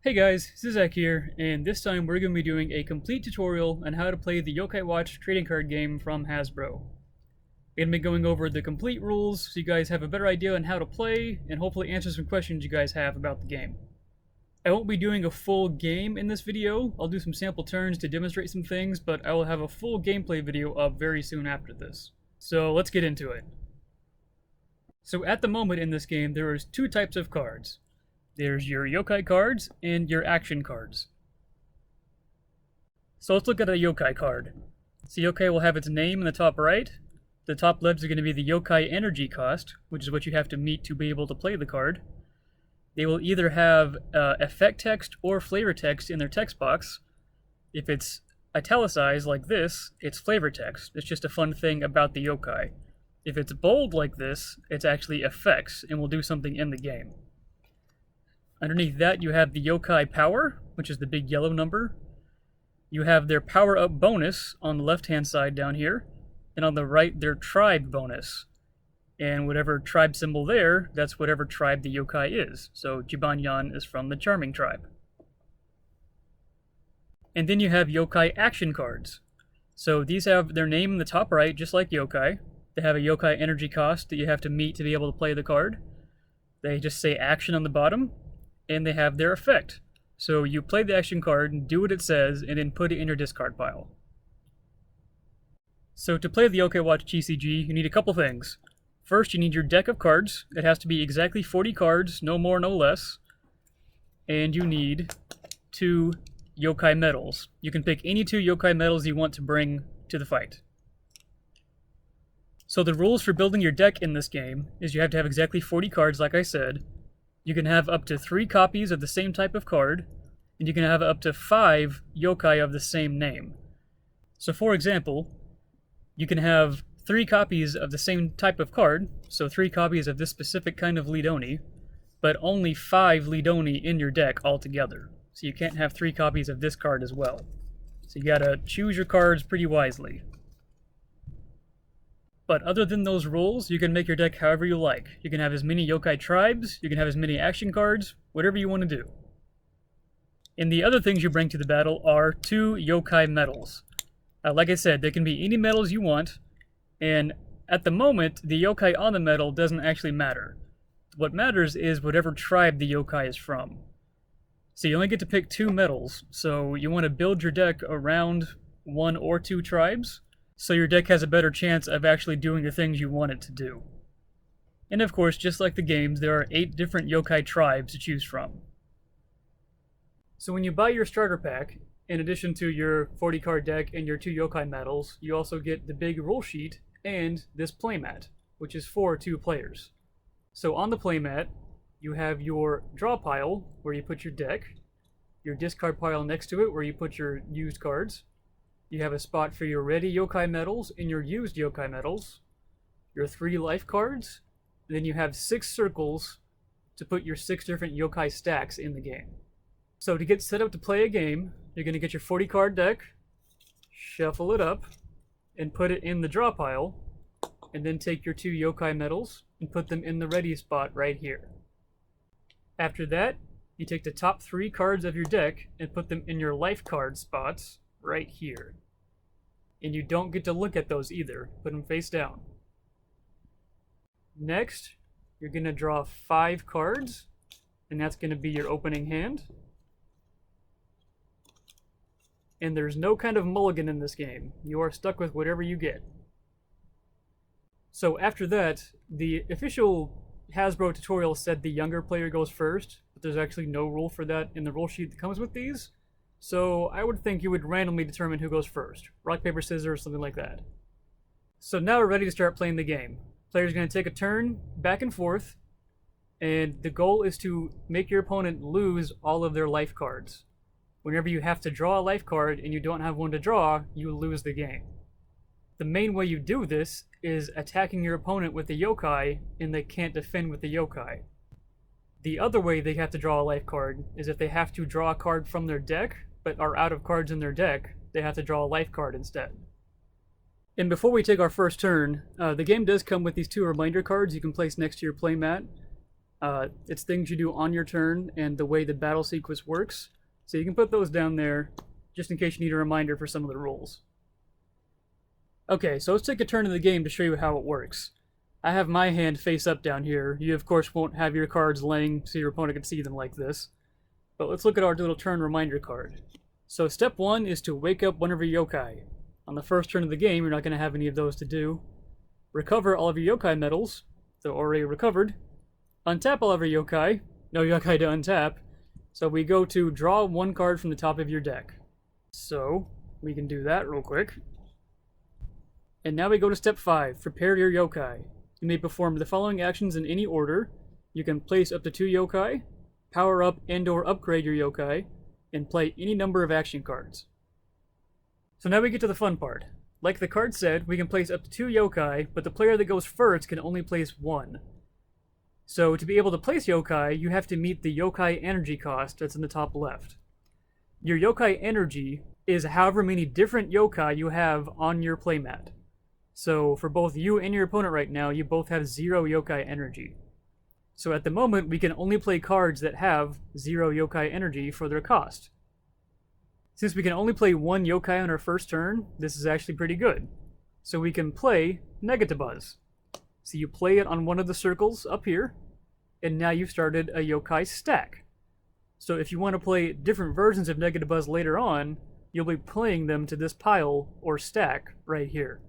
Hey guys, Zizek here, and this time we're going to be doing a complete tutorial on how to play the Yokai Watch trading card game from Hasbro. I'm going to be going over the complete rules so you guys have a better idea on how to play, and hopefully answer some questions you guys have about the game. I won't be doing a full game in this video. I'll do some sample turns to demonstrate some things, but I will have a full gameplay video up very soon after this. So let's get into it. So at the moment in this game, there is two types of cards. There's your yokai cards and your action cards. So let's look at a yokai card. So yokai will have its name in the top right. The top left is going to be the yokai energy cost, which is what you have to meet to be able to play the card. They will either have effect text or flavor text in their text box. If it's italicized like this, it's flavor text. It's just a fun thing about the yokai. If it's bold like this, it's actually effects and will do something in the game. Underneath that, you have the yokai power, which is the big yellow number. You have their power up bonus on the left-hand side down here, and on the right, their tribe bonus. And whatever tribe symbol there, that's whatever tribe the yokai is. So Jibanyan is from the Charming tribe. And then you have yokai action cards. So these have their name in the top right, just like yokai. They have a yokai energy cost that you have to meet to be able to play the card. They just say action on the bottom, and they have their effect. So you play the action card, do what it says, and then put it in your discard pile. So to play the Yokai Watch TCG, you need a couple things. First, you need your deck of cards. It has to be exactly 40 cards, no more, no less. And you need 2 yokai medals. You can pick any 2 yokai medals you want to bring to the fight. So the rules for building your deck in this game is you have to have exactly 40 cards, like I said. You can have up to 3 copies of the same type of card, and you can have up to 5 yokai of the same name. So for example, you can have 3 copies of the same type of card, so 3 copies of this specific kind of Lidoni, but only 5 Lidoni in your deck altogether. So you can't have 3 copies of this card as well. So you gotta choose your cards pretty wisely. But other than those rules, you can make your deck however you like. You can have as many yokai tribes, you can have as many action cards, whatever you want to do. And the other things you bring to the battle are 2 yokai medals. Like I said, they can be any medals you want, and at the moment, the yokai on the medal doesn't actually matter. What matters is whatever tribe the yokai is from. So you only get to pick 2 medals, so you want to build your deck around 1 or 2 tribes, so your deck has a better chance of actually doing the things you want it to do. And of course, just like the games, there are 8 different yokai tribes to choose from. So when you buy your starter pack, in addition to your 40 card deck and your 2 yokai medals, you also get the big rule sheet and this playmat, which is for 2 players. So on the playmat, you have your draw pile, where you put your deck, your discard pile next to it, where you put your used cards. You have a spot for your ready yokai medals and your used yokai medals, your 3 life cards, and then you have 6 circles to put your 6 different yokai stacks in the game. So to get set up to play a game, you're going to get your 40 card deck, shuffle it up, and put it in the draw pile, and then take your 2 yokai medals and put them in the ready spot right here. After that, you take the top 3 cards of your deck and put them in your life card spots right here. And you don't get to look at those either. Put them face down. Next, you're going to draw 5 cards, and that's going to be your opening hand. And there's no kind of mulligan in this game. You are stuck with whatever you get. So after that, the official Hasbro tutorial said the younger player goes first, but there's actually no rule for that in the rule sheet that comes with these. So I would think you would randomly determine who goes first. Rock, paper, scissors, something like that. So now we're ready to start playing the game. Player's going to take a turn back and forth, and the goal is to make your opponent lose all of their life cards. Whenever you have to draw a life card and you don't have one to draw, you lose the game. The main way you do this is attacking your opponent with the yokai, and they can't defend with the yokai. The other way they have to draw a life card is if they have to draw a card from their deck, but are out of cards in their deck, they have to draw a life card instead. And before we take our first turn, the game does come with these 2 reminder cards you can place next to your playmat. It's things you do on your turn and the way the battle sequence works. So you can put those down there just in case you need a reminder for some of the rules. Okay, so let's take a turn in the game to show you how it works. I have my hand face up down here. You, of course, won't have your cards laying so your opponent can see them like this. But let's look at our little turn reminder card. So step 1 is to wake up one of your yokai. On the first turn of the game, you're not going to have any of those to do. Recover all of your yokai medals. They're already recovered. Untap all of your yokai. No yokai to untap. So we go to draw one card from the top of your deck. So we can do that real quick. And now we go to step 5, prepare your yokai. You may perform the following actions in any order. You can place up to 2 yokai, power up and or upgrade your yokai, and play any number of action cards. So now we get to the fun part. Like the card said, we can place up to 2 yokai, but the player that goes first can only place 1. So to be able to place yokai, you have to meet the yokai energy cost that's in the top left. Your yokai energy is however many different yokai you have on your playmat. So for both you and your opponent right now, you both have 0 yokai energy. So at the moment, we can only play cards that have 0 yokai energy for their cost. Since we can only play 1 yokai on our first turn, this is actually pretty good. So we can play Negatabuzz. So you play it on one of the circles up here, and now you've started a yokai stack. So if you want to play different versions of Negatabuzz later on, you'll be playing them to this pile or stack right here.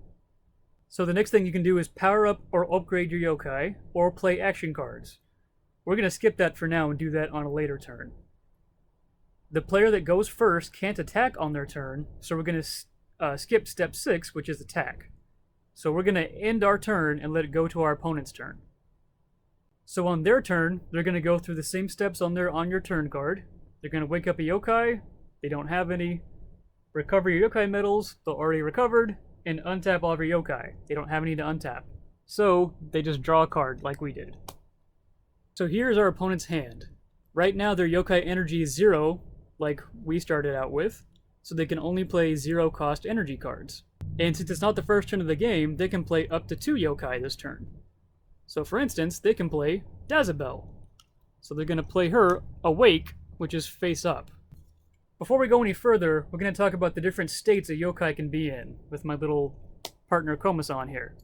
So the next thing you can do is power up or upgrade your yokai, or play action cards. We're going to skip that for now and do that on a later turn. The player that goes first can't attack on their turn, so we're going to skip step 6, which is attack. So we're going to end our turn and let it go to our opponent's turn. So on their turn, they're going to go through the same steps on your turn card. They're going to wake up a yokai, they don't have any. Recover your yokai medals, they're already recovered. And untap all of your yokai. They don't have any to untap. So they just draw a card like we did. So here's our opponent's hand. Right now their yokai energy is 0, like we started out with, so they can only play 0 cost energy cards. And since it's not the first turn of the game, they can play up to 2 yokai this turn. So for instance, they can play Dazzabelle. So they're going to play her Awake, which is face up. Before we go any further, we're going to talk about the different states a yokai can be in, with my little partner Komasan here.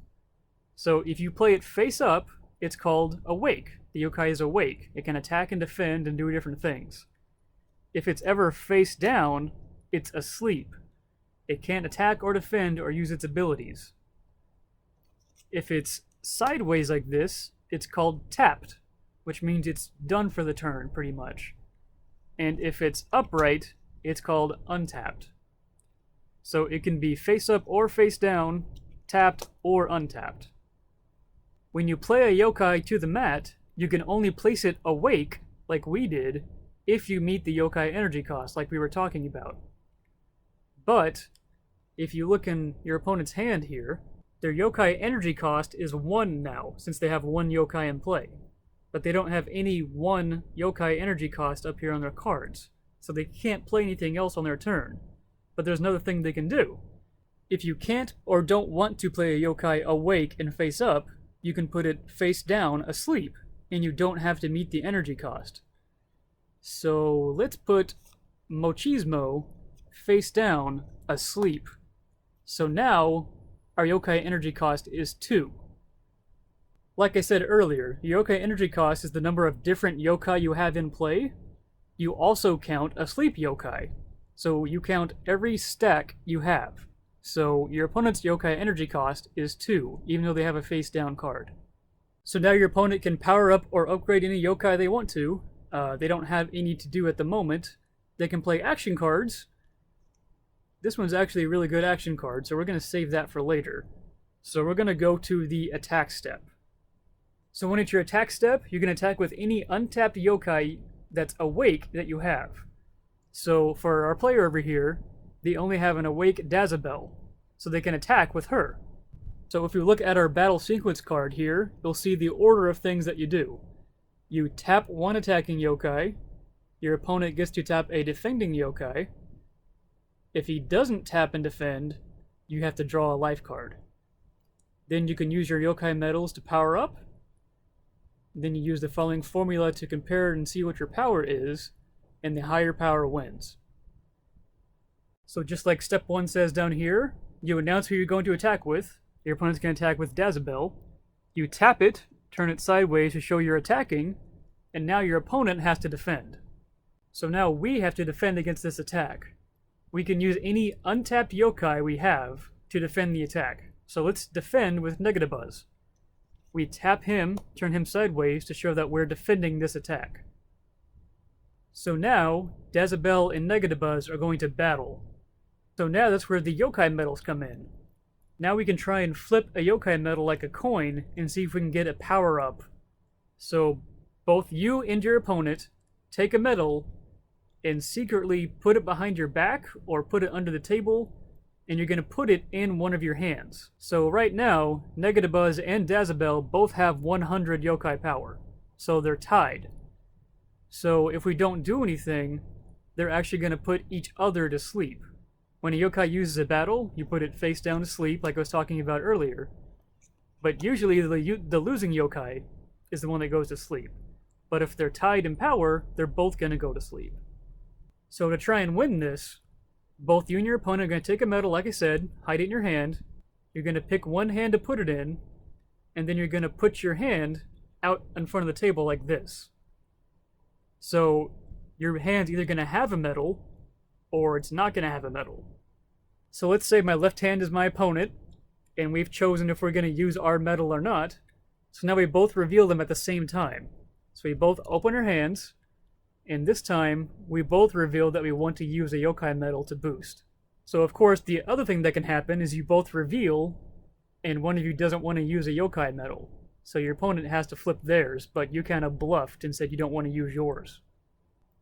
So if you play it face up, it's called Awake. The yokai is awake. It can attack and defend and do different things. If it's ever face down, it's asleep. It can't attack or defend or use its abilities. If it's sideways like this, it's called tapped, which means it's done for the turn, pretty much. And if it's upright, it's called untapped. So it can be face up or face down, tapped or untapped. When you play a yokai to the mat, you can only place it awake, like we did, if you meet the yokai energy cost, like we were talking about. But if you look in your opponent's hand here, their yokai energy cost is 1 now, since they have 1 yokai in play. But they don't have any 1 yokai energy cost up here on their cards, so they can't play anything else on their turn. But there's another thing they can do. If you can't or don't want to play a yokai awake and face up, you can put it face down asleep, and you don't have to meet the energy cost. So let's put Mochismo face down asleep. So now our yokai energy cost is 2. Like I said earlier, your yokai energy cost is the number of different yokai you have in play. You also count asleep yokai. So you count every stack you have. So your opponent's yokai energy cost is 2, even though they have a face down card. So now your opponent can power up or upgrade any yokai they want to. They don't have any to do at the moment. They can play action cards. This one's actually a really good action card, so we're going to save that for later. So we're going to go to the attack step. So when it's your attack step, you can attack with any untapped yokai that's awake that you have. So for our player over here, they only have an awake Dazzabelle, so they can attack with her. So if you look at our battle sequence card here, you'll see the order of things that you do. You tap one attacking yokai, your opponent gets to tap a defending yokai. If he doesn't tap and defend, you have to draw a life card. Then you can use your yokai medals to power up. Then you use the following formula to compare and see what your power is, and the higher power wins. So just like step 1 says down here, you announce who you're going to attack with. Your opponent's going to attack with Dazabel. You tap it, turn it sideways to show you're attacking, and now your opponent has to defend. So now we have to defend against this attack. We can use any untapped yokai we have to defend the attack. So let's defend with Negatibuз. We tap him, turn him sideways to show that we're defending this attack. So now, Dazabel and Negatibuz are going to battle. So now that's where the yokai medals come in. Now we can try and flip a yokai medal like a coin and see if we can get a power up. So both you and your opponent take a medal and secretly put it behind your back or put it under the table, and you're going to put it in one of your hands. So right now, Negatibuz and Dazabel both have 100 yokai power, so they're tied. So if we don't do anything, they're actually going to put each other to sleep. When a yokai uses a battle, you put it face down to sleep, like I was talking about earlier. But usually the losing yokai is the one that goes to sleep. But if they're tied in power, they're both going to go to sleep. So to try and win this, both you and your opponent are going to take a medal, like I said, hide it in your hand. You're going to pick one hand to put it in, and then you're going to put your hand out in front of the table like this. So your hand's either going to have a medal, or it's not going to have a medal. So let's say my left hand is my opponent, and we've chosen if we're going to use our medal or not. So now we both reveal them at the same time. So we both open our hands, and this time we both reveal that we want to use a yokai medal to boost. So of course the other thing that can happen is you both reveal, and one of you doesn't want to use a yokai medal. So your opponent has to flip theirs, but you kind of bluffed and said you don't want to use yours.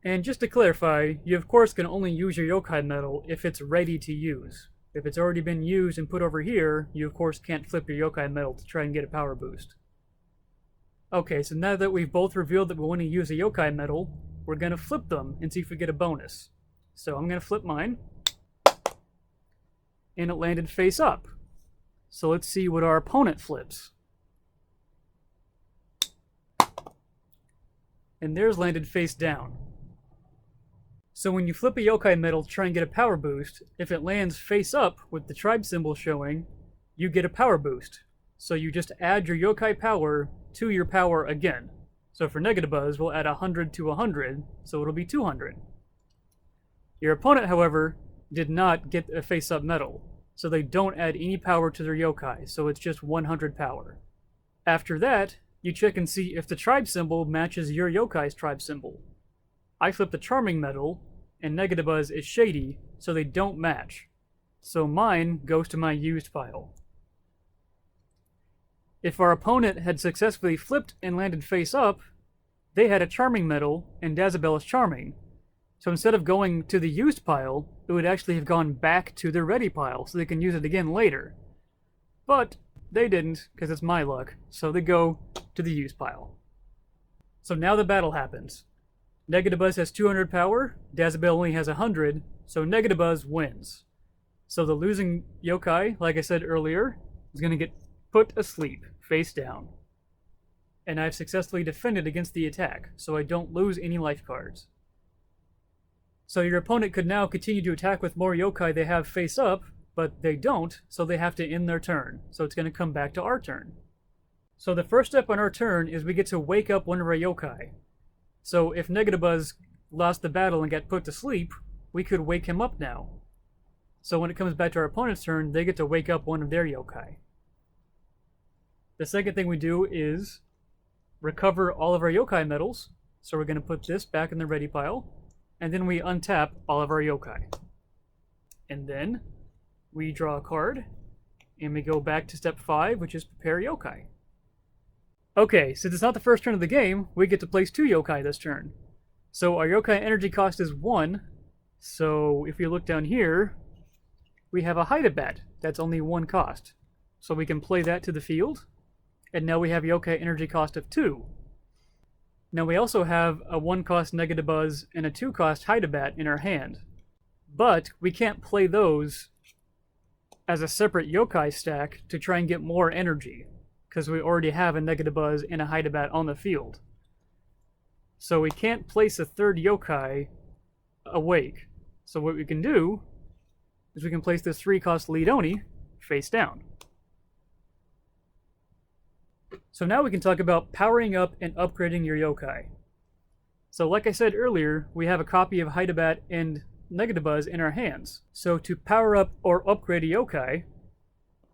And just to clarify, you of course can only use your yokai medal if it's ready to use. If it's already been used and put over here, you of course can't flip your yokai medal to try and get a power boost. Okay, so now that we've both revealed that we want to use a yokai medal, we're going to flip them and see if we get a bonus. So I'm going to flip mine, and it landed face up. So let's see what our opponent flips. And theirs landed face down. So when you flip a yokai medal to try and get a power boost, if it lands face up with the tribe symbol showing, you get a power boost. So you just add your yokai power to your power again. So for Negatibuz, we'll add 100 to 100, so it'll be 200. Your opponent, however, did not get a face-up medal, so they don't add any power to their yokai, so it's just 100 power. After that, you check and see if the tribe symbol matches your yokai's tribe symbol. I flipped the Charming medal, and Negatibuz is Shady, so they don't match. So mine goes to my used pile. If our opponent had successfully flipped and landed face up, they had a Charming medal, and Dazabel is Charming. So instead of going to the used pile, it would actually have gone back to the ready pile, so they can use it again later. But they didn't, because it's my luck, so they go to the used pile. So now the battle happens. Negatibuz has 200 power, Dazabel only has 100, so Negatibuz wins. So the losing yokai, like I said earlier, is going to get put asleep, face down. And I've successfully defended against the attack, so I don't lose any life cards. So your opponent could now continue to attack with more yokai they have face up, but they don't, so they have to end their turn. So it's going to come back to our turn. So the first step on our turn is we get to wake up one of our yokai. So if Negatibuz lost the battle and got put to sleep, we could wake him up now. So when it comes back to our opponent's turn, they get to wake up one of their yokai. The second thing we do is recover all of our yokai medals. So we're going to put this back in the ready pile, and then we untap all of our yokai. And then we draw a card, and we go back to step 5, which is prepare yokai. Okay, since it's not the first turn of the game, we get to place 2 yokai this turn. So our yokai energy cost is 1, so if you look down here, we have a Hide-A-Bat that's only 1 cost. So we can play that to the field, and now we have yokai energy cost of 2. Now we also have a 1 cost Negatibuz and a 2 cost Hide-A-Bat in our hand. But we can't play those as a separate yokai stack to try and get more energy. because we already have a Negatibuzzed and a Hydabat on the field. So we can't place a third yokai awake. So what we can do is we can place this 3-cost Lead Oni face down. So now we can talk about powering up and upgrading your yokai. So like I said earlier, we have a copy of Hydabat and Negatibuzzed in our hands. So to power up or upgrade a yokai,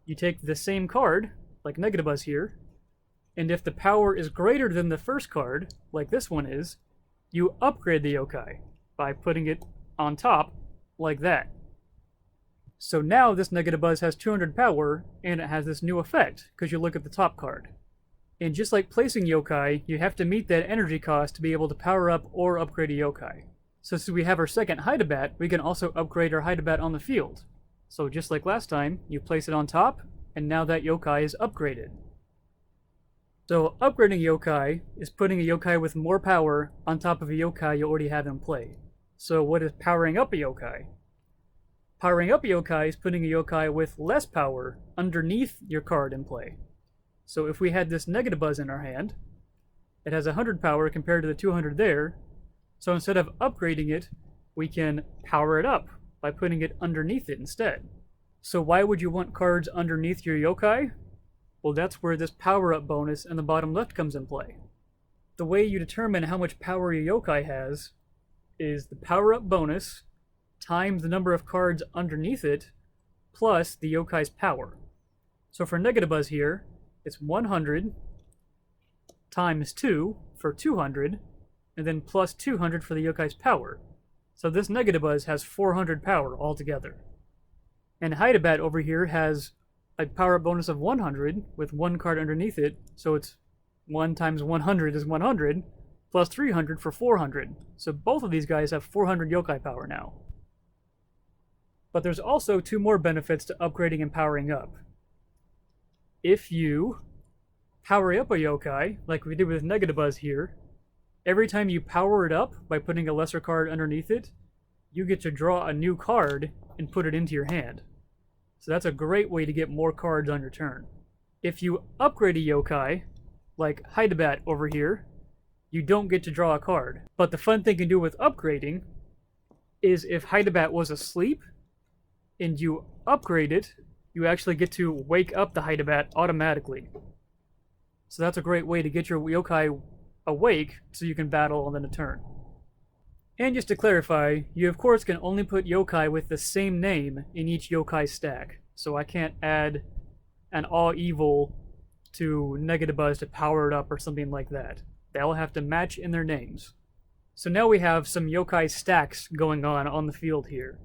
you take the same card, like Negatibuzzed here, and if the power is greater than the first card, like this one is, you upgrade the yokai by putting it on top, like that. So now this Negatibuzzed has 200 power, and it has this new effect, because you look at the top card. And just like placing yokai, you have to meet that energy cost to be able to power up or upgrade a yokai. So since we have our second Hydabat, we can also upgrade our Hydabat on the field. So just like last time, you place it on top, and now that yokai is upgraded. So upgrading yokai is putting a yokai with more power on top of a yokai you already have in play. So what is powering up a yokai? Powering up a yokai is putting a yokai with less power underneath your card in play. So if we had this Negatibuzzed in our hand, it has 100 power compared to the 200 there. So instead of upgrading it, we can power it up by putting it underneath it instead. So why would you want cards underneath your yokai? Well, that's where this power-up bonus in the bottom left comes in play. The way you determine how much power your yokai has is the power-up bonus times the number of cards underneath it plus the yokai's power. So for Negatibuzzed here, it's 100 times 2 for 200, and then plus 200 for the yokai's power. So this Negatibuzzed has 400 power altogether. And Hydabat over here has a power-up bonus of 100 with one card underneath it, so it's 1 times 100 is 100, plus 300 for 400. So both of these guys have 400 yokai power now. But there's also 2 more benefits to upgrading and powering up. If you power up a yokai, like we did with Negatibuzzed here, every time you power it up by putting a lesser card underneath it, you get to draw a new card and put it into your hand. So that's a great way to get more cards on your turn. If you upgrade a yokai, like Hydabat over here, you don't get to draw a card. But the fun thing you can do with upgrading is if Hydabat was asleep and you upgrade it, you actually get to wake up the Hydabat automatically. So that's a great way to get your yokai awake so you can battle on the turn. And just to clarify, you of course can only put yokai with the same name in each yokai stack. So I can't add an All Evil to Negatibuzzed to power it up or something like that. They all have to match in their names. So now we have some yokai stacks going on the field here.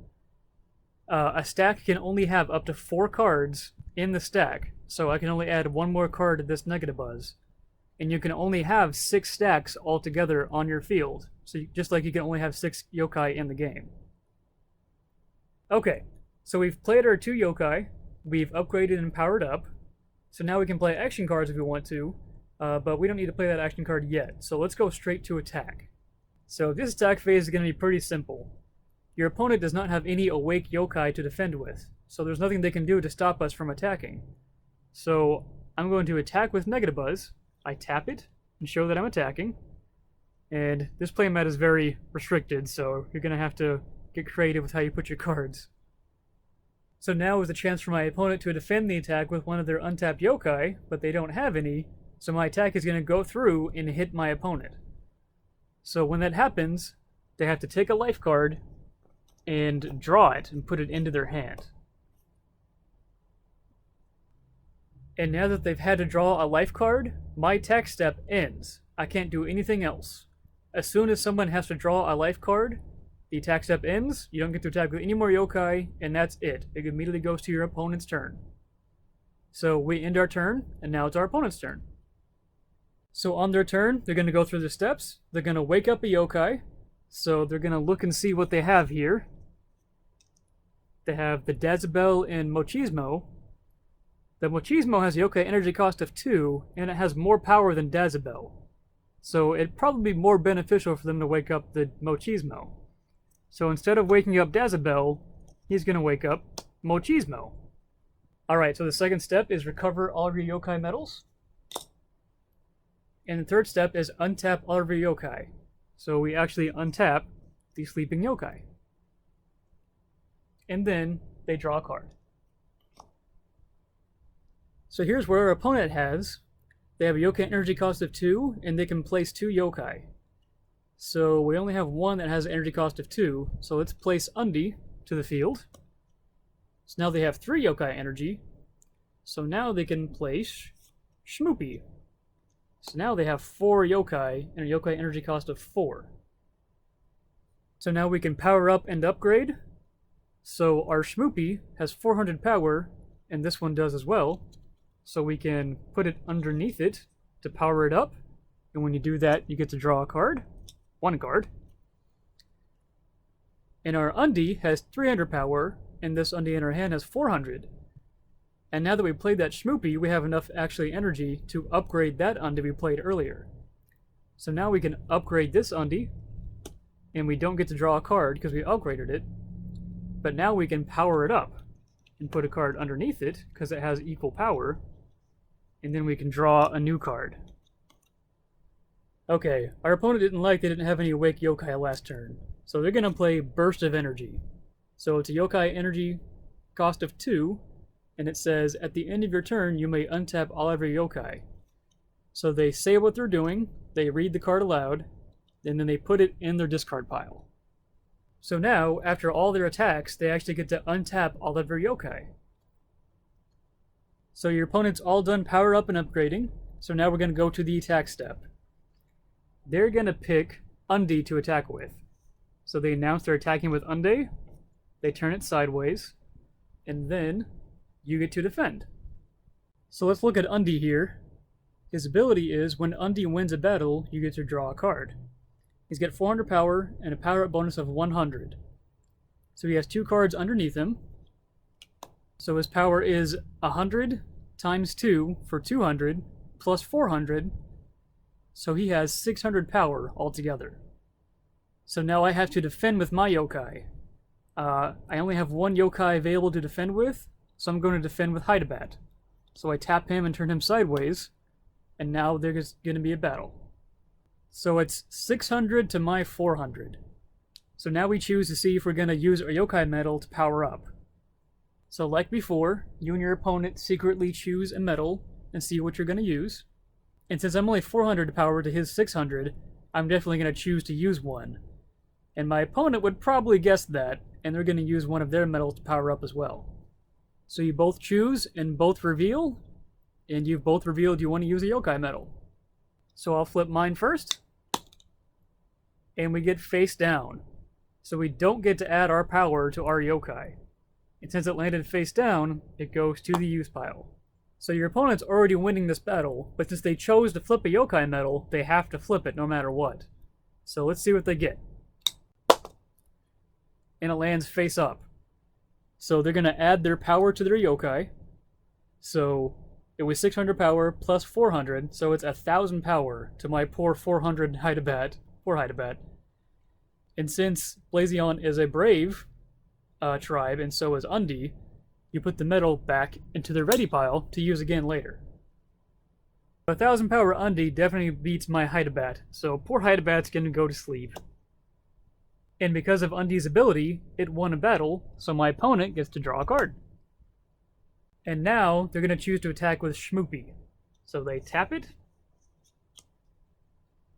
A stack can only have up to 4 cards in the stack, so I can only add 1 more card to this Negatibuzzed. And you can only have 6 stacks altogether on your field. So just like you can only have 6 yokai in the game. Okay, so we've played our 2 yokai, we've upgraded and powered up, so now we can play action cards if we want to, but we don't need to play that action card yet, so let's go straight to attack. So this attack phase is going to be pretty simple. Your opponent does not have any awake yokai to defend with, so there's nothing they can do to stop us from attacking. So I'm going to attack with Negatibuzzed. I tap it and show that I'm attacking. And this playmat is very restricted, so you're going to have to get creative with how you put your cards. So now is a chance for my opponent to defend the attack with one of their untapped yokai, but they don't have any, so my attack is going to go through and hit my opponent. So when that happens, they have to take a life card and draw it and put it into their hand. And now that they've had to draw a life card, my attack step ends. I can't do anything else. As soon as someone has to draw a life card, the attack step ends, you don't get to attack with any more yokai, and that's it. It immediately goes to your opponent's turn. So we end our turn, and now it's our opponent's turn. So on their turn, they're going to go through the steps. They're going to wake up a yokai. So they're going to look and see what they have here. They have the Dazabel and Mochismo. The Mochismo has a yokai energy cost of 2, and it has more power than Dazabel. So it'd probably be more beneficial for them to wake up the Mochismo. So instead of waking up Dazabel, he's going to wake up Mochismo. Alright, so the second step is recover all of your yokai medals. And the third step is untap all of your yokai. So we actually untap the sleeping yokai. And then they draw a card. So here's where our opponent has. They have a yokai energy cost of 2, and they can place 2 yokai. So we only have one that has an energy cost of 2, so let's place Undi to the field. So now they have 3 yokai energy. So now they can place Shmoopy. So now they have 4 yokai and a yokai energy cost of 4. So now we can power up and upgrade. So our Shmoopy has 400 power, and this one does as well. So we can put it underneath it to power it up. And when you do that, you get to draw a card. 1 card. And our Undi has 300 power, and this Undi in our hand has 400. And now that we played that Shmoopy, we have enough actually energy to upgrade that Undi we played earlier. So now we can upgrade this Undi, and we don't get to draw a card because we upgraded it. But now we can power it up and put a card underneath it because it has equal power. And then we can draw a new card. Okay, our opponent didn't like they didn't have any Awake Yokai last turn. So they're going to play Burst of Energy. So it's a Yokai energy cost of 2. And it says, at the end of your turn, you may untap all of your yokai. So they say what they're doing, they read the card aloud, and then they put it in their discard pile. So now, after all their attacks, they actually get to untap all of their yokai. So your opponent's all done power up and upgrading, so now we're going to go to the attack step. They're going to pick Undi to attack with. So they announce they're attacking with Undi, they turn it sideways, and then you get to defend. So let's look at Undi here. His ability is, when Undi wins a battle, you get to draw a card. He's got 400 power and a power-up bonus of 100. So he has 2 cards underneath him. So his power is 100 times 2 for 200 plus 400. So he has 600 power altogether. So now I have to defend with my yokai. I only have 1 yokai available to defend with, so I'm going to defend with Hydabat. So I tap him and turn him sideways, and now there's going to be a battle. So it's 600 to my 400. So now we choose to see if we're going to use our yokai medal to power up. So like before, you and your opponent secretly choose a medal and see what you're going to use. And since I'm only 400 power to his 600, I'm definitely going to choose to use one. And my opponent would probably guess that, and they're going to use one of their medals to power up as well. So you both choose and both reveal, and you've both revealed you want to use a yokai medal. So I'll flip mine first, and we get face down. So we don't get to add our power to our yokai. And since it landed face down, it goes to the use pile. So your opponent's already winning this battle, but since they chose to flip a yokai medal, they have to flip it no matter what. So let's see what they get. And it lands face up. So they're going to add their power to their yokai. So it was 600 power plus 400, so it's 1,000 power to my poor 400 Hydabat. Poor Hydabat. And since Blazion is a brave tribe, and so is Undi, you put the medal back into the ready pile to use again later. 1,000 power Undi definitely beats my Hydabat, so poor Hydabat's going to go to sleep. And because of Undi's ability, it won a battle, so my opponent gets to draw a card. And now they're going to choose to attack with Shmoopy. So they tap it.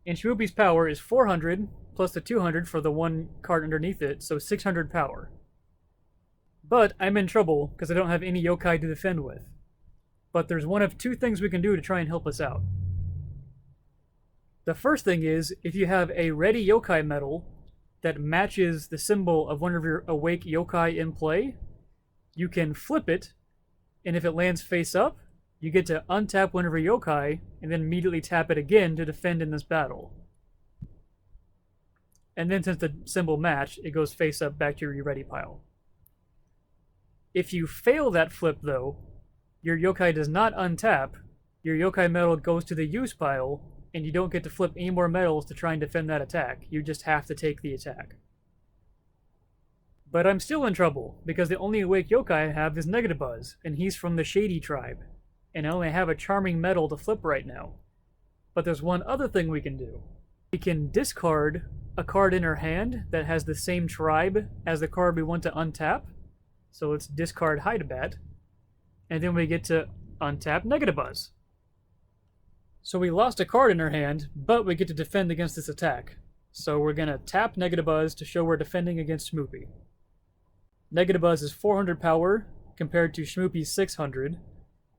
And Shmoopy's power is 400 plus the 200 for the 1 card underneath it, so 600 power. But I'm in trouble because I don't have any yokai to defend with. But there's one of 2 things we can do to try and help us out. The first thing is, if you have a ready yokai medal that matches the symbol of one of your awake yokai in play, you can flip it, and if it lands face up, you get to untap one of your yokai and then immediately tap it again to defend in this battle. And then since the symbol matched, it goes face up back to your ready pile. If you fail that flip though, your yokai does not untap, your yokai medal goes to the use pile, and you don't get to flip any more medals to try and defend that attack. You just have to take the attack. But I'm still in trouble, because the only awake yokai I have is Negatibuzzz, and he's from the Shady tribe, and I only have a charming medal to flip right now. But there's one other thing we can do. We can discard a card in our hand that has the same tribe as the card we want to untap. So let's discard Hydabat. And then we get to untap Negatives. So we lost a card in our hand, but we get to defend against this attack. So we're going to tap Negatives to show we're defending against Schmoopy. Negatives is 400 power compared to Schmoopy's 600.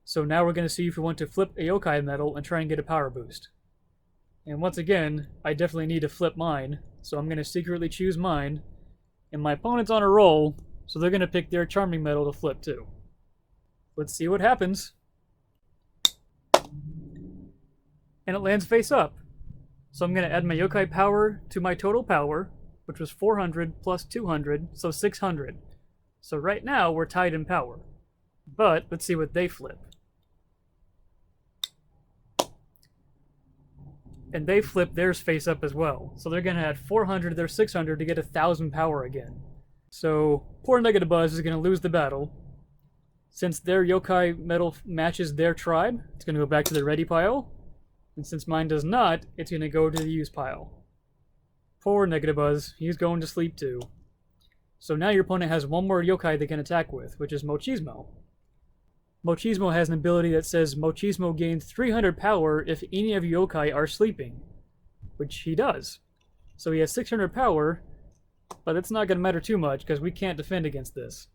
So now we're going to see if we want to flip a yokai medal and try and get a power boost. And once again, I definitely need to flip mine, so I'm going to secretly choose mine. And my opponent's on a roll, so they're going to pick their charming medal to flip too. Let's see what happens. And it lands face up. So I'm going to add my yokai power to my total power, which was 400 plus 200, so 600. So right now, we're tied in power. But let's see what they flip. And they flip theirs face up as well. So they're going to add 400 to their 600 to get 1,000 power again. So poor Negatives is going to lose the battle. Since their yokai medal matches their tribe, it's going to go back to the ready pile. And since mine does not, it's going to go to the use pile. Poor Negatives, he's going to sleep too. So now your opponent has one more yokai they can attack with, which is Mochismo. Mochismo has an ability that says Mochismo gains 300 power if any of your yokai are sleeping, which he does. So he has 600 power, but that's not going to matter too much because we can't defend against this.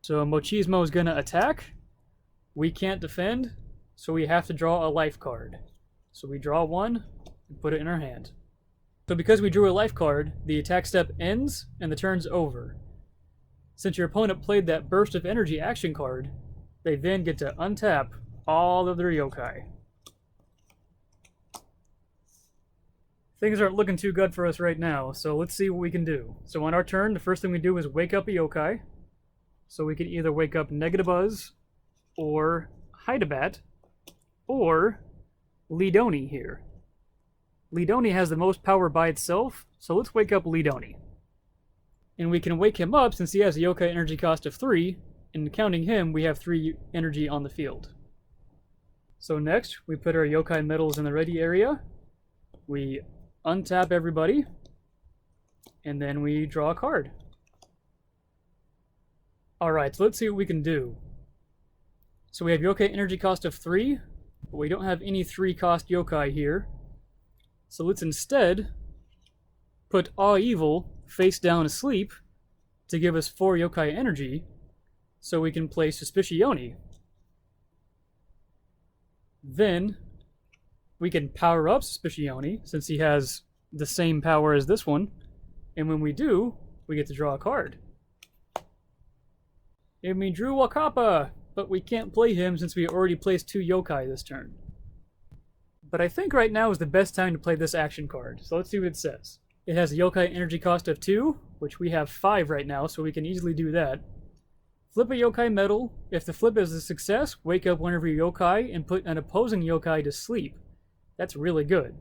So Mochismo is going to attack. We can't defend, so we have to draw a life card. So we draw one and put it in our hand. So because we drew a life card, the attack step ends and the turn's over. Since your opponent played that burst of energy action card, they then get to untap all of their yokai. Things aren't looking too good for us right now, so let's see what we can do. So on our turn, the first thing we do is wake up a yokai. So we can either wake up Negatives, or Hydabat, or Lidoni here. Lidoni has the most power by itself, so let's wake up Lidoni. And we can wake him up since he has a yokai energy cost of 3, and counting him, we have 3 energy on the field. So next, we put our yokai medals in the ready area. We untap everybody, and then we draw a card. Alright, so let's see what we can do. So we have yokai energy cost of 3, but we don't have any 3 cost yokai here. So let's instead put Awe Evil face down asleep to give us 4 yokai energy, so we can play Suspicione. Then we can power up Suspicione since he has the same power as this one, and when we do, we get to draw a card. And we drew Wakapa, but we can't play him since we already placed 2 yokai this turn. But I think right now is the best time to play this action card, so let's see what it says. It has a yokai energy cost of 2, which we have 5 right now, so we can easily do that. Flip a yokai medal. If the flip is a success, wake up one of your yokai and put an opposing yokai to sleep. That's really good.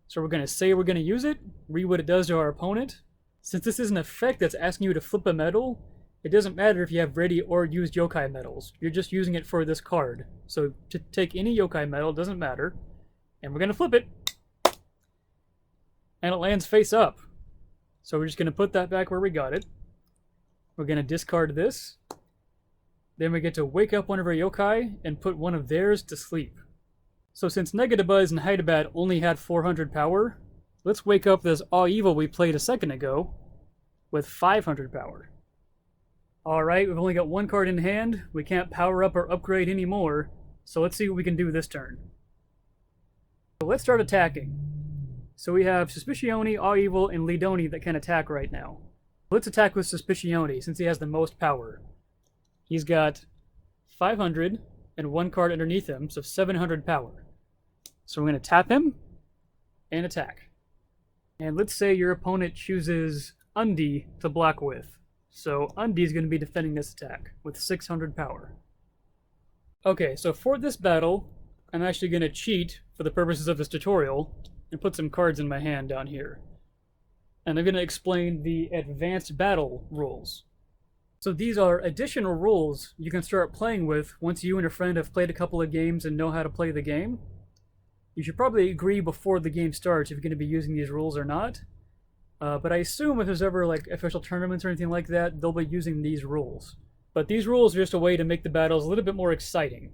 So we're going to say we're going to use it, read what it does to our opponent. Since this is an effect that's asking you to flip a medal, it doesn't matter if you have ready or used yokai medals. You're just using it for this card. So to take any yokai medal doesn't matter. And we're going to flip it. And it lands face up. So we're just going to put that back where we got it. We're going to discard this. Then we get to wake up one of our yokai and put one of theirs to sleep. So since Negatives and Hydabat only had 400 power, let's wake up this Awe Evil we played a second ago with 500 power. Alright, we've only got 1 card in hand. We can't power up or upgrade anymore, so let's see what we can do this turn. So let's start attacking. So we have Suspicione, Awe Evil, and Lidoni that can attack right now. Let's attack with Suspicione since he has the most power. He's got 500 and 1 card underneath him, so 700 power. So we're going to tap him and attack. And let's say your opponent chooses Undi to block with. So Undi is going to be defending this attack with 600 power. Okay, so for this battle, I'm actually going to cheat for the purposes of this tutorial and put some cards in my hand down here. And I'm going to explain the advanced battle rules. So these are additional rules you can start playing with once you and a friend have played a couple of games and know how to play the game. You should probably agree before the game starts if you're going to be using these rules or not. But I assume if there's ever like official tournaments or anything like that, they'll be using these rules. But these rules are just a way to make the battles a little bit more exciting.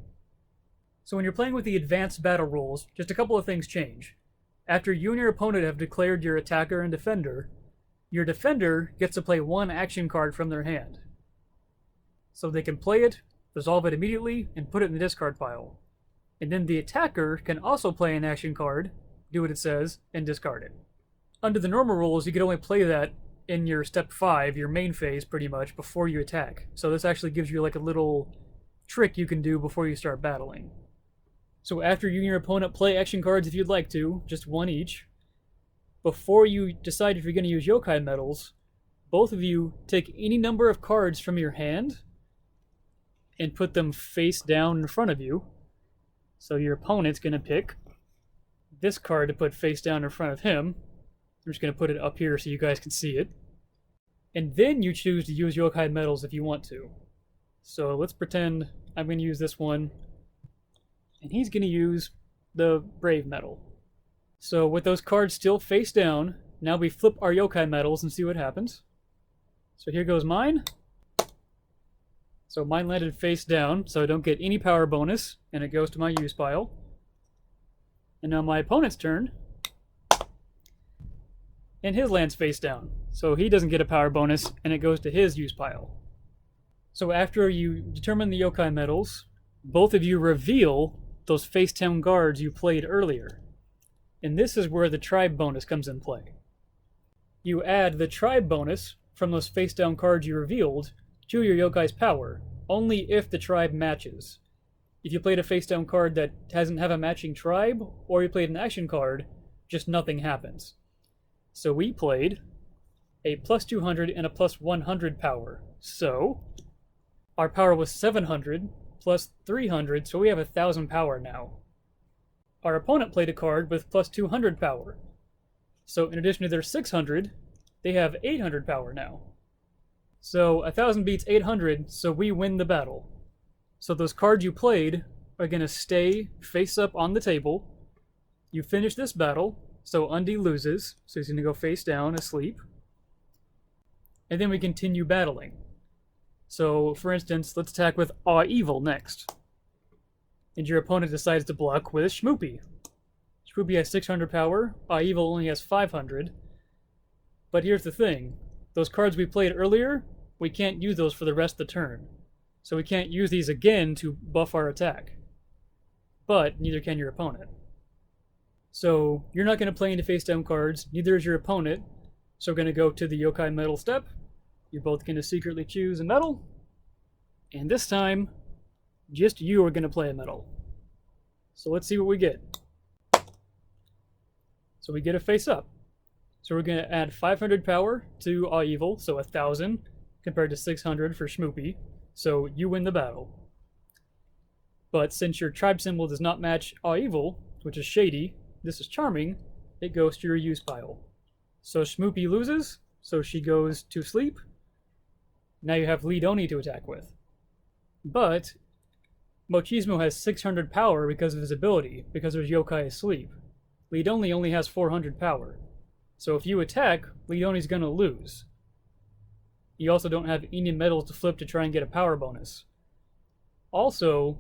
So when you're playing with the advanced battle rules, just a couple of things change. After you and your opponent have declared your attacker and defender, your defender gets to play one action card from their hand. So they can play it, resolve it immediately, and put it in the discard pile. And then the attacker can also play an action card, do what it says, and discard it. Under the normal rules, you can only play that in your step 5, your main phase pretty much, before you attack. So this actually gives you like a little trick you can do before you start battling. So after you and your opponent play action cards if you'd like to, just one each, before you decide if you're going to use yokai medals, both of you take any number of cards from your hand and put them face down in front of you. So your opponent's going to pick this card to put face down in front of him. I'm just going to put it up here so you guys can see it. And then you choose to use yokai medals if you want to. So let's pretend I'm going to use this one, and he's going to use the Brave medal. So with those cards still face down, now we flip our yokai medals and see what happens. So here goes mine. So mine landed face down, so I don't get any power bonus, and it goes to my use pile. And now my opponent's turn. And his lands face down, so he doesn't get a power bonus, and it goes to his use pile. So after you determine the yokai medals, both of you reveal those face down guards you played earlier. And this is where the tribe bonus comes in play. You add the tribe bonus from those face down cards you revealed to your yokai's power, only if the tribe matches. If you played a face down card that doesn't have a matching tribe, or you played an action card, just nothing happens. So we played a plus 200 and a plus 100 power. So our power was 700 plus 300, so we have 1,000 power now. Our opponent played a card with plus 200 power. So in addition to their 600, they have 800 power now. So 1,000 beats 800, so we win the battle. So those cards you played are going to stay face up on the table. You finish this battle, so Undy loses, so he's going to go face down, asleep. And then we continue battling. So, for instance, let's attack with Awe Evil next. And your opponent decides to block with Shmoopy. Shmoopy has 600 power, Awe Evil only has 500. But here's the thing. Those cards we played earlier, we can't use those for the rest of the turn. So we can't use these again to buff our attack. But neither can your opponent. So you're not going to play into face down cards, neither is your opponent. So we're going to go to the yokai medal step. You're both going to secretly choose a medal. And this time, just you are going to play a medal. So let's see what we get. So we get a face up. So we're going to add 500 power to Awe Evil, so 1,000 compared to 600 for Shmoopy. So you win the battle. But since your tribe symbol does not match Awe Evil, which is shady, this is charming, it goes to your use pile. So Shmoopy loses, so she goes to sleep. Now you have Lead-Oni to attack with. But Mochismo has 600 power because of his ability, because there's yokai asleep. Lead-Oni only has 400 power. So if you attack, Lead-Oni's gonna lose. You also don't have any medals to flip to try and get a power bonus. Also,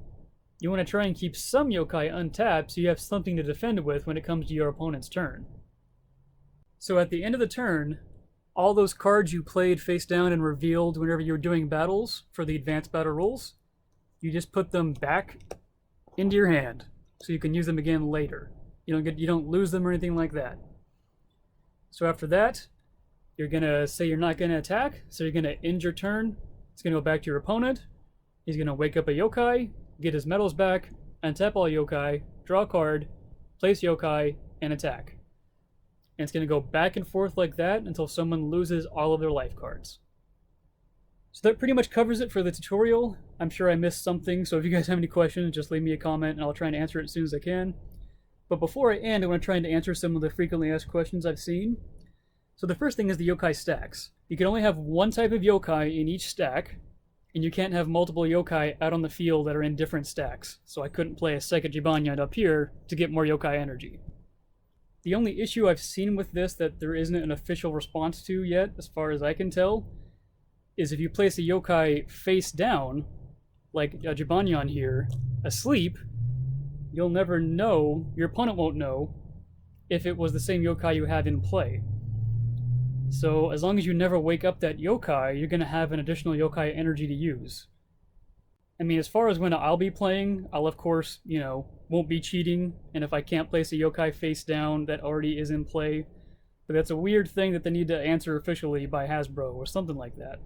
you want to try and keep some yokai untapped so you have something to defend with when it comes to your opponent's turn. So at the end of the turn, all those cards you played face down and revealed whenever you were doing battles for the advanced battle rules, you just put them back into your hand so you can use them again later. You don't lose them or anything like that. So after that, you're gonna say you're not gonna attack, so you're gonna end your turn. It's gonna go back to your opponent. He's gonna wake up a yokai, get his medals back, untap all yokai, draw a card, place yokai, and attack. And it's gonna go back and forth like that until someone loses all of their life cards. So that pretty much covers it for the tutorial. I'm sure I missed something, so if you guys have any questions, just leave me a comment and I'll try and answer it as soon as I can. But before I end, I want to try and answer some of the frequently asked questions I've seen. So the first thing is the yokai stacks. You can only have one type of yokai in each stack, and you can't have multiple yokai out on the field that are in different stacks, so I couldn't play a second Jibanyan up here to get more yokai energy. The only issue I've seen with this that there isn't an official response to yet, as far as I can tell, is if you place a yokai face down, like a Jibanyan here, asleep, you'll never know, your opponent won't know, if it was the same yokai you have in play. So as long as you never wake up that yokai, you're going to have an additional yokai energy to use. I mean, as far as when I'll be playing, I'll of course, won't be cheating, and if I can't place a yokai face down that already is in play, but that's a weird thing that they need to answer officially by Hasbro or something like that.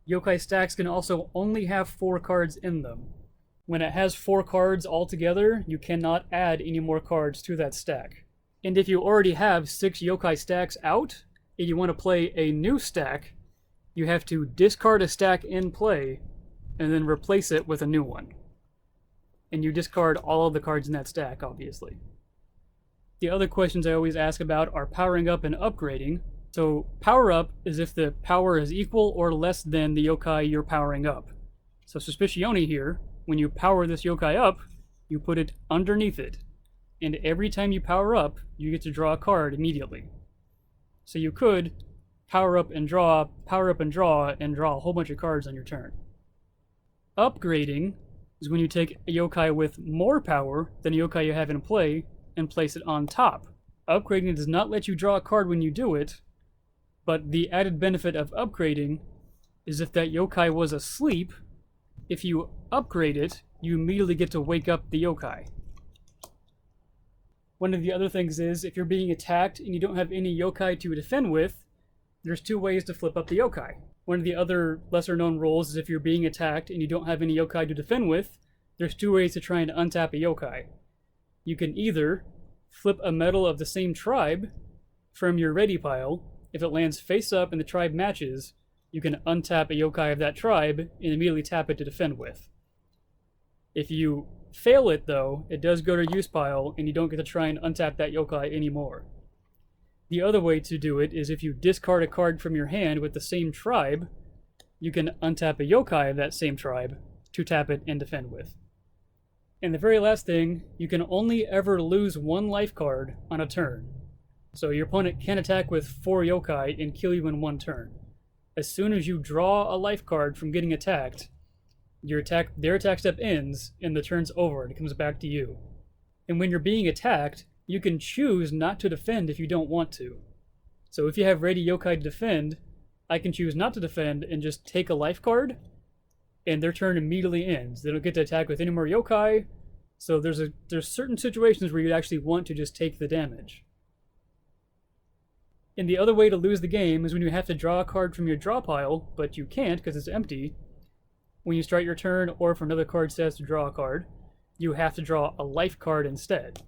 Yokai stacks can also only have 4 cards in them. When it has 4 cards altogether, you cannot add any more cards to that stack. And if you already have 6 yokai stacks out, and you want to play a new stack, you have to discard a stack in play, and then replace it with a new one. And you discard all of the cards in that stack, obviously. The other questions I always ask about are powering up and upgrading. So power up is if the power is equal or less than the yokai you're powering up. So Suspicione here, when you power this yokai up, you put it underneath it. And every time you power up, you get to draw a card immediately. So you could power up and draw, and draw a whole bunch of cards on your turn. Upgrading is when you take a yokai with more power than a yokai you have in play and place it on top. Upgrading does not let you draw a card when you do it, but the added benefit of upgrading is if that yokai was asleep, if you upgrade it, you immediately get to wake up the yokai. One of the other things is, if you're being attacked and you don't have any yokai to defend with, there's 2 ways to flip up the yokai. One of the other lesser known rules is if you're being attacked and you don't have any yokai to defend with, there's 2 ways to try and untap a yokai. You can either flip a medal of the same tribe from your ready pile. If it lands face up and the tribe matches, you can untap a yokai of that tribe and immediately tap it to defend with. If you fail it though, it does go to use pile and you don't get to try and untap that yokai anymore. The other way to do it is if you discard a card from your hand with the same tribe, you can untap a yokai of that same tribe to tap it and defend with. And the very last thing, you can only ever lose 1 life card on a turn. So your opponent can attack with 4 yokai and kill you in 1 turn. As soon as you draw a life card from getting attacked, their attack step ends and the turn's over and it comes back to you. And when you're being attacked, you can choose not to defend if you don't want to. So if you have ready yokai to defend, I can choose not to defend and just take a life card, and their turn immediately ends. They don't get to attack with any more yokai, so there's certain situations where you'd actually want to just take the damage. And the other way to lose the game is when you have to draw a card from your draw pile, but you can't because it's empty. When you start your turn, or if another card says to draw a card, you have to draw a life card instead.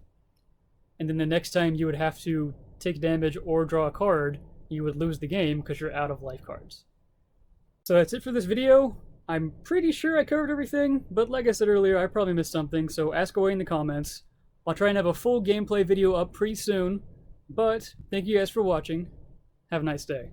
And then the next time you would have to take damage or draw a card, you would lose the game because you're out of life cards. So that's it for this video. I'm pretty sure I covered everything, but like I said earlier, I probably missed something, so ask away in the comments. I'll try and have a full gameplay video up pretty soon, but thank you guys for watching. Have a nice day.